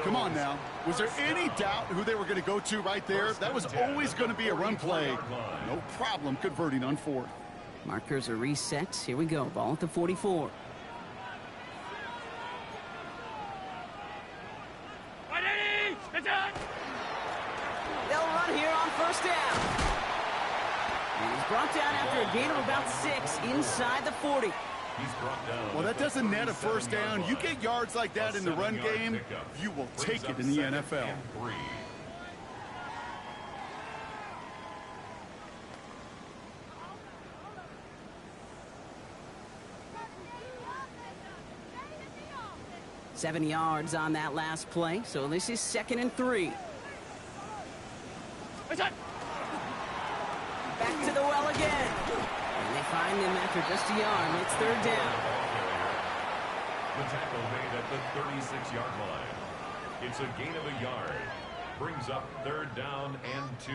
Come on now. Was there any doubt who they were going to go to right there? That was always going to be a run play. No problem converting on 4th. Markers are reset. Here we go. Ball at the 44. They'll run here on 1st down. And he's brought down after a gain of about 6 inside the 40. Well, that doesn't net a 1st down. You get yards like that in the run game, you will take it in the NFL. Seven yards on that last play, so this is 2nd and 3. Back to the well again. And they find him after just a yard. It's 3rd down. The tackle made at the 36-yard line. It's a gain of a yard. Brings up 3rd down and 2.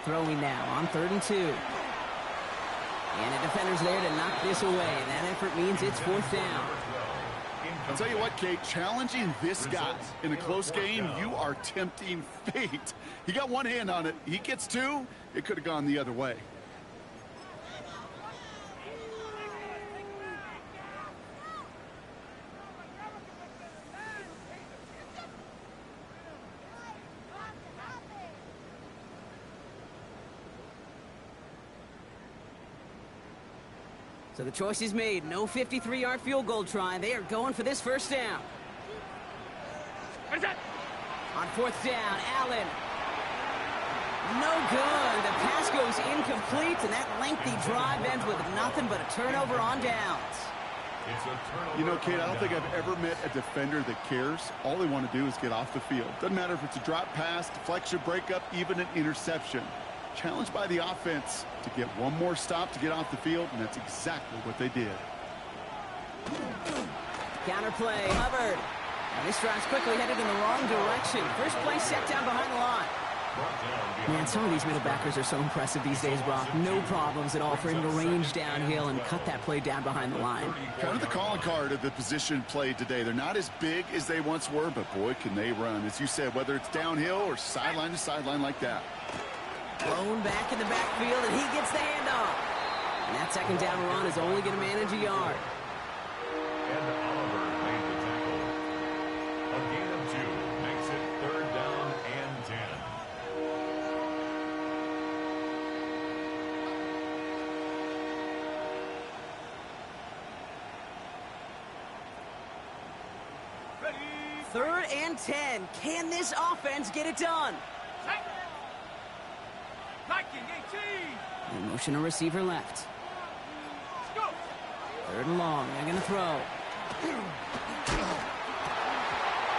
Throwing now on 3rd and 2. And the defender's there to knock this away. And that effort means it's 4th down. I'll tell you what, Kate, challenging this guy in a close game, you are tempting fate. He got one hand on it. He gets 2. It could have gone the other way. So the choice is made. No 53-yard field goal try. They are going for this 1st down. What is that? On 4th down, Allen. No good. The pass goes incomplete, and that lengthy drive ends with nothing but a turnover on downs. You know, Kate, I don't think I've ever met a defender that cares. All they want to do is get off the field. Doesn't matter if it's a drop pass, deflection, breakup, even an interception. Challenged by the offense to get one more stop to get off the field, and that's exactly what they did. Counterplay, Hubbard. And this drive's quickly headed in the wrong direction. First play set down behind the line. Man, some of these middle backers are so impressive these days, Brock. No problems at all for him to range downhill and cut that play down behind the line. Kind of the calling card of the position played today. They're not as big as they once were, but boy, can they run. As you said, whether it's downhill or sideline to sideline like that. Blown back in the backfield, and he gets the handoff. And that 2nd down run is only going to manage a yard. And Oliver made the tackle. A gain of 2 makes it 3rd down and 10. Ready? 3rd and 10. Can this offense get it done? In motion, a receiver left. 3rd and long. They're going to throw.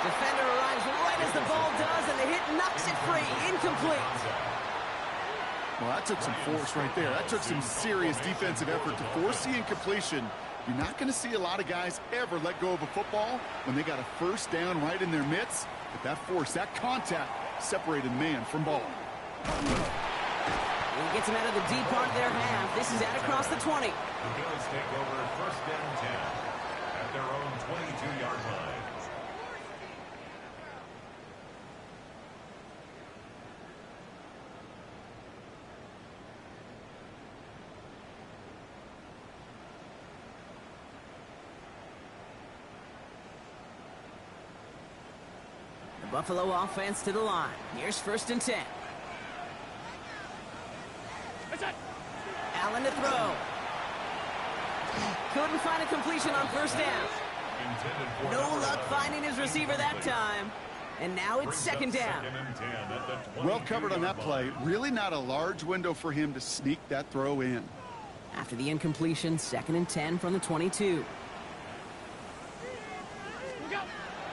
Defender arrives right as the ball does, and the hit knocks it free. Incomplete. Well, that took some force right there. That took some serious defensive effort to force the incompletion. You're not going to see a lot of guys ever let go of a football when they got a 1st down right in their midst. But that force, that contact, separated man from ball. He gets him out of the deep part of their half. This is out across the 20. The Bills take over 1st and 10 at their own 22-yard line. Buffalo offense to the line. Here's 1st and 10. Allen to throw. Couldn't find a completion on 1st down. No luck finding his receiver that time. And now it's 2nd down. Well covered on that play. Really not a large window for him to sneak that throw in. After the incompletion, 2nd and 10 from the 22.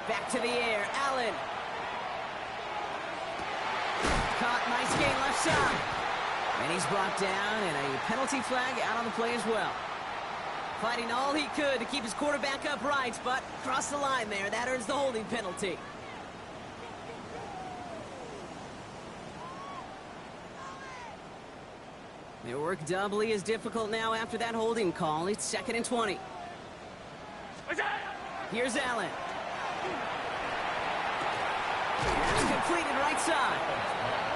Back to the air, Allen. Caught, nice gain left side. And he's brought down, and a penalty flag out on the play as well. Fighting all he could to keep his quarterback upright, but crossed the line there. That earns the holding penalty. Their work doubly as difficult now after that holding call. It's 2nd and 20. Here's Allen. Completed right side.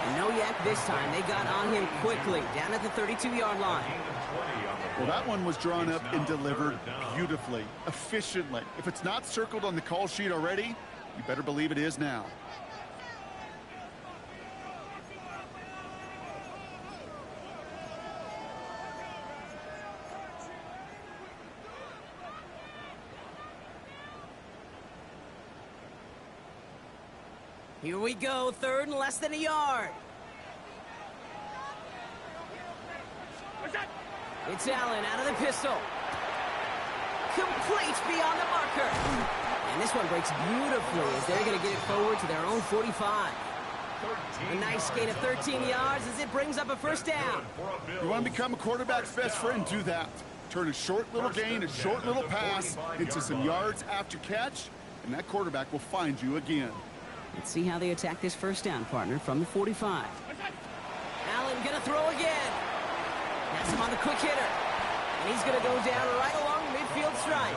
And no yak this time. They got on him quickly, down at the 32-yard line. Well, that one was drawn up and delivered beautifully, efficiently. If it's not circled on the call sheet already, you better believe it is now. Here we go, 3rd and less than a yard. It's Allen out of the pistol. Complete beyond the marker. And this one breaks beautifully as they're going to get it forward to their own 45. A nice gain of 13 yards as it brings up a 1st down. You want to become a quarterback's best friend? Do that. Turn a short little gain, a short little pass into some yards after catch, and that quarterback will find you again. Let's see how they attack this 1st down, partner, from the 45. Allen gonna throw again. That's him on the quick hitter. And he's gonna go down right along the midfield stripe.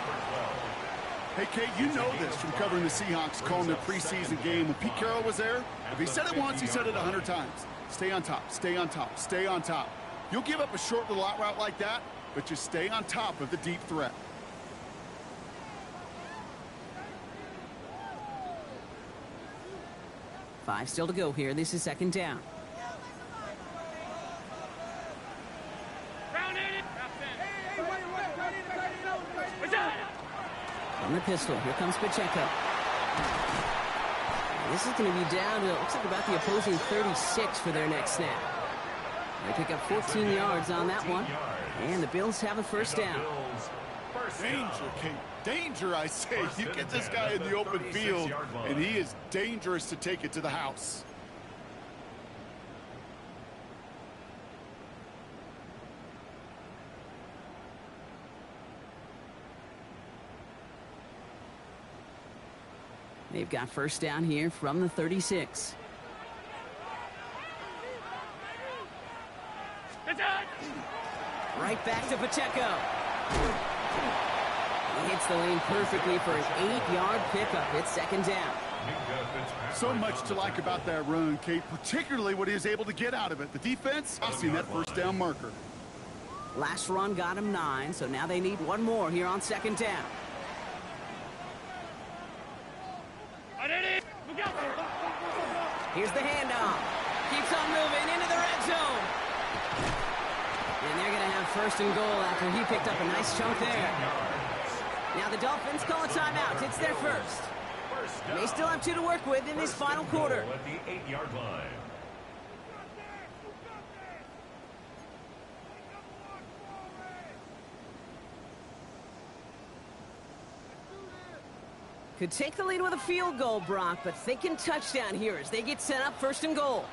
Hey, Kate, you know this from covering the Seahawks, calling their preseason game. When Pete Carroll was there, if he said it once, he said it 100 times. Stay on top, stay on top, stay on top. You'll give up a short little out route like that, but just stay on top of the deep threat. Five still to go here. This is 2nd down. On the pistol, here comes Pacheco. This is going to be down to, looks like about the opposing 36 for their next snap. They pick up 14 yards on that one. And the Bills have a 1st down. Danger, Kate. Danger, I say. You get this guy in the open field, and he is dangerous to take it to the house. They've got 1st down here from the 36. Right back to Pacheco. He hits the lane perfectly for an 8-yard pickup. It's 2nd down. So much to like about that run, Kate, particularly what he was able to get out of it. The defense, I've seen that 1st down marker. Last run got him 9, so now they need one more here on 2nd down. Here's the handoff. Keeps on moving into the red zone. And they're going to have 1st and goal after he picked up a nice chunk there. Now the Dolphins call a timeout. It's their 1st. They still have 2 to work with in this final quarter. At the 8-yard line. Could take the lead with a field goal, Brock, but thinking touchdown here as they get set up 1st and goal.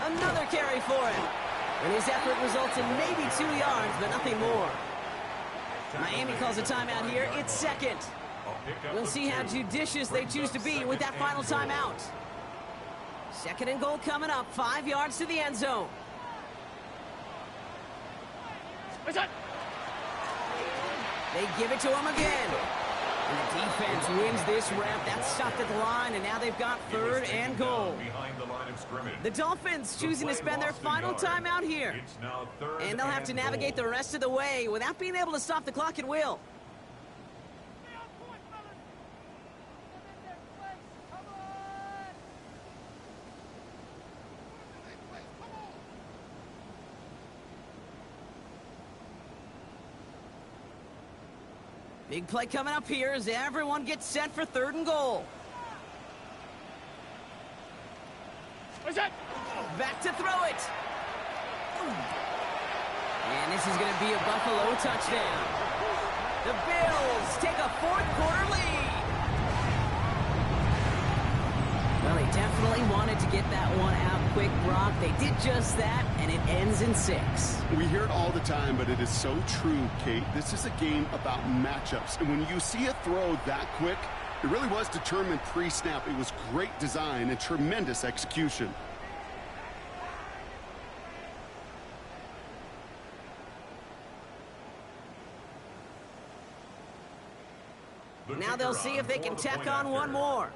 Another carry for him. And his effort results in maybe 2 yards, but nothing more. Miami calls a timeout here. It's 2nd. We'll see how judicious they choose to be with that final timeout. 2nd and goal coming up, 5 yards to the end zone. They give it to him again. And the defense wins this rep. That's stopped at the line, and now they've got 3rd and goal. The Dolphins choosing to spend their final timeout here. And they'll have to navigate the rest of the way without being able to stop the clock at will. Big play coming up here as everyone gets set for 3rd and goal. What's that? Back to throw it. And this is going to be a Buffalo touchdown. The Bills take a 4th quarter lead. Well, they definitely wanted to get that one out quick, Brock. They did just that, and it ends in 6. We hear it all the time, but it is so true, Kate. This is a game about matchups. And when you see a throw that quick, it really was determined pre-snap. It was great design and tremendous execution. Now they'll see if they can tack on one more.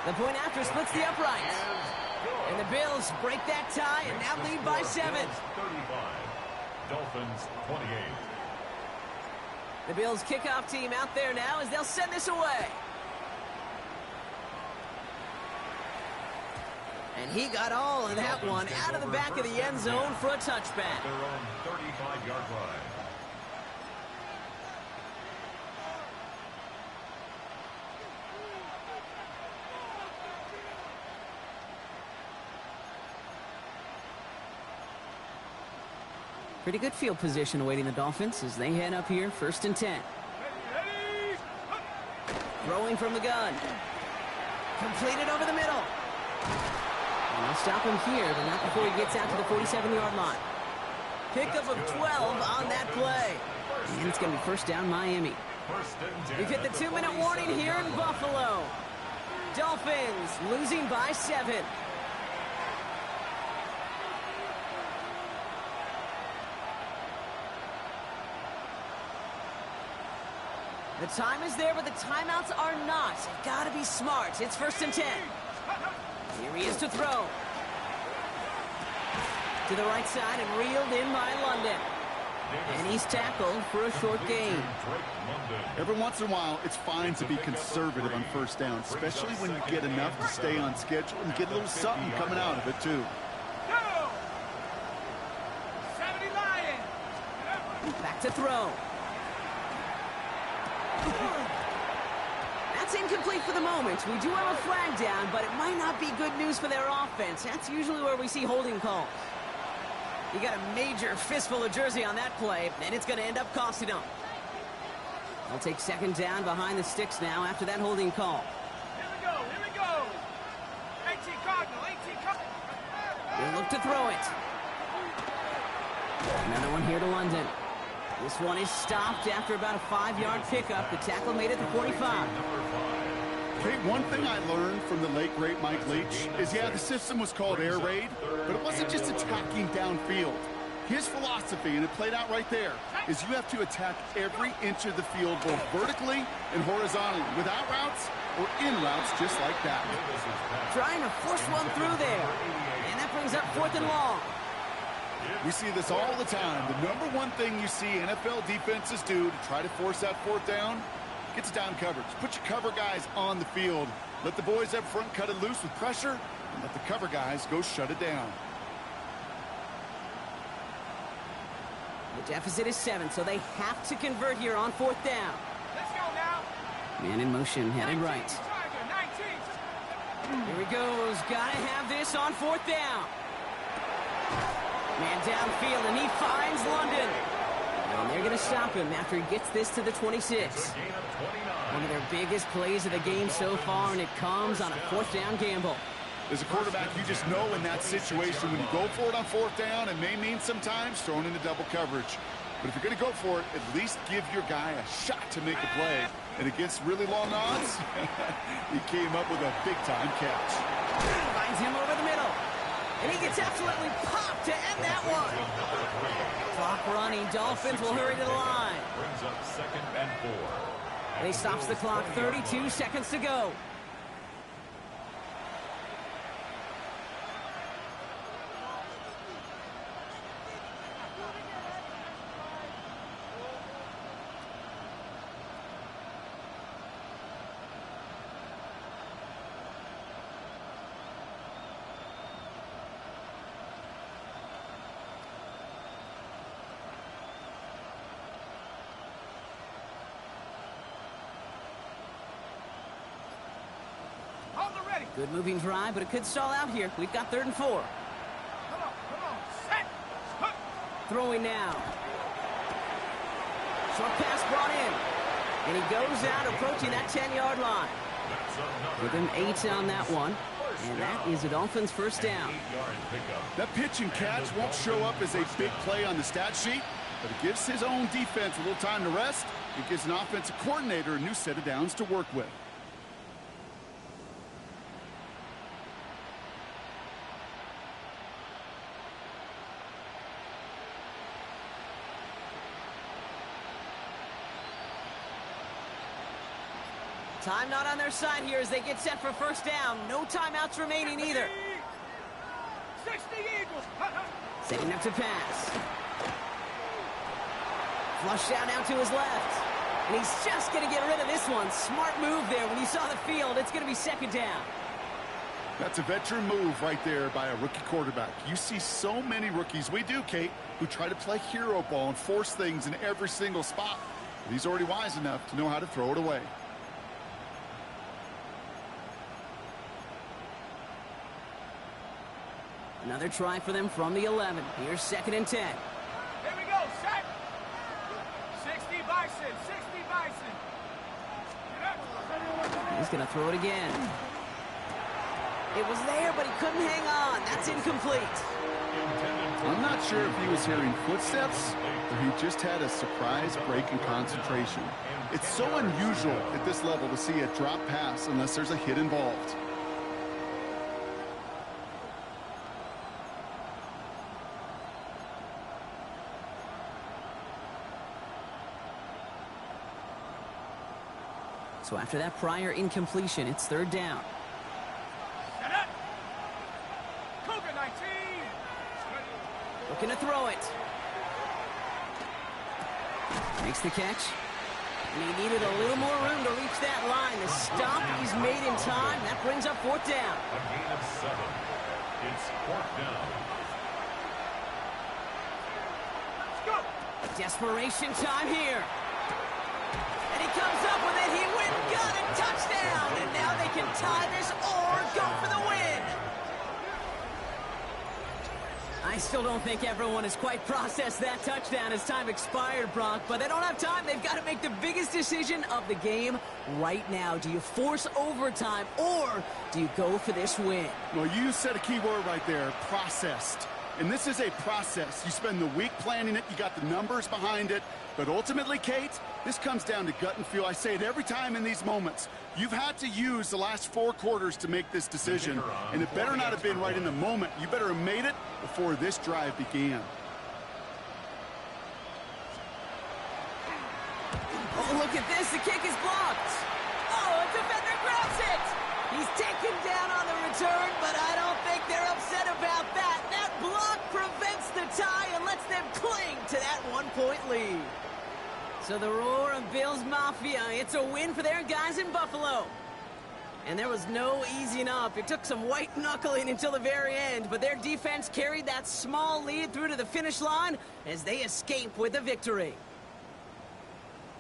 The point after splits the uprights. And the Bills break that tie and now lead by 7. 35. Dolphins 28. The Bills kickoff team out there now as they'll send this away. And he got all of that one out of the back of the end zone for a touchback. Their own 35-yard line. Pretty good field position awaiting the Dolphins as they head up here, 1st and 10. Throwing from the gun. Completed over the middle. And they'll stop him here, but not before he gets out to the 47-yard line. Pickup of 12 on that play. And it's going to be 1st down Miami. We've hit the 2-minute warning here in Buffalo. Dolphins losing by 7. The time is there, but the timeouts are not. Gotta be smart. It's 1st and 10. Here he is to throw. To the right side and reeled in by London. And he's tackled for a short gain. Every once in a while, it's fine to be conservative on 1st down, especially when you get enough to stay on schedule and get a little something coming out of it, too. 70 Lions. Back to throw. That's incomplete for the moment. We do have a flag down, but it might not be good news for their offense. That's usually where we see holding calls. You got a major fistful of jersey on that play, and it's going to end up costing them. They'll take 2nd down behind the sticks now after that holding call. Here we go. Here we go. 18 Cardinal. 18 Cardinal. They'll look to throw it. Another one here to London. This one is stopped after about a 5-yard pickup. The tackle made it to 45. Okay, one thing I learned from the late, great Mike Leach is, yeah, the system was called air raid, but it wasn't just attacking downfield. His philosophy, and it played out right there, is you have to attack every inch of the field, both vertically and horizontally, without routes or in routes just like that. Trying to force one through there. And that brings up 4th and long. We see this all the time. The number one thing you see NFL defenses do to try to force that 4th down, gets down coverage. Put your cover guys on the field. Let the boys up front cut it loose with pressure, and let the cover guys go shut it down. The deficit is 7, so they have to convert here on 4th down. Let's go now. Man in motion, headed right. Tiger, 19. Here he goes. Gotta have this on 4th down. Man downfield, and he finds London. And they're going to stop him after he gets this to the 26. One of their biggest plays of the game so far, and it comes on a 4th down gamble. As a quarterback, you just know in that situation when you go for it on 4th down, it may mean sometimes throwing into double coverage. But if you're going to go for it, at least give your guy a shot to make a play. And against really long odds, he came up with a big-time catch. Finds him over the middle. And he gets absolutely popped to end that one. Clock running. Dolphins will hurry to the line. Brings up 2nd and 4. And he stops the clock. 32 seconds to go. Good moving drive, but it could stall out here. We've got 3rd and 4. Come on, set. Hook. Throwing now. Short pass brought in. And he goes out approaching that 10-yard line. Give him 8 on that one. And that is a Dolphins first down. That pitch and catch won't show up as a big play on the stat sheet, but it gives his own defense a little time to rest. It gives an offensive coordinator a new set of downs to work with. Time not on their side here as they get set for first down. No timeouts remaining either. 60 Eagles. Setting up to pass. Flush out now to his left. And he's just going to get rid of this one. Smart move there when he saw the field. It's going to be 2nd down. That's a veteran move right there by a rookie quarterback. You see so many rookies, we do, Kate, who try to play hero ball and force things in every single spot. But he's already wise enough to know how to throw it away. Another try for them from the 11. Here's 2nd and 10. Here we go, set. 60 Bison, 60 Bison. He's going to throw it again. It was there, but he couldn't hang on. That's incomplete. I'm not sure if he was hearing footsteps or he just had a surprise break in concentration. It's so unusual at this level to see a drop pass unless there's a hit involved. So after that prior incompletion, it's 3rd down. Set up. Cougar 19. Looking to throw it. Makes the catch. And he needed a little more room to reach that line. The stop he's made in time. That brings up 4th down. A gain of 7. It's 4th down. Let's go. Desperation time here. And he comes up with it. He went, got it, touchdown. And now they can tie this or go for the win. I still don't think everyone has quite processed that touchdown as time expired, Brock, but they don't have time. They've got to make the biggest decision of the game right now. Do you force overtime or do you go for this win? Well, you said a key word right there, processed. And this is a process. You spend the week planning it, you got the numbers behind it, but ultimately, Kate, this comes down to gut and feel. I say it every time in these moments. You've had to use the last 4 quarters to make this decision, and it better not have been right in the moment. You better have made it before this drive began. Oh, look at this. The kick is blocked. Oh, a defender grabs it. He's taken down on the return, but I don't think they're upset about that. That block prevents the tie and lets them cling to that 1-point lead. So the roar of Bills Mafia, it's a win for their guys in Buffalo. And there was no easing up. It took some white knuckling until the very end, but their defense carried that small lead through to the finish line as they escape with a victory.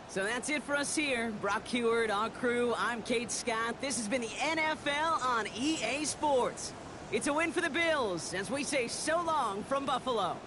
So that's it for us here. Brock Heward, our crew, I'm Kate Scott. This has been the NFL on EA Sports. It's a win for the Bills as we say so long from Buffalo.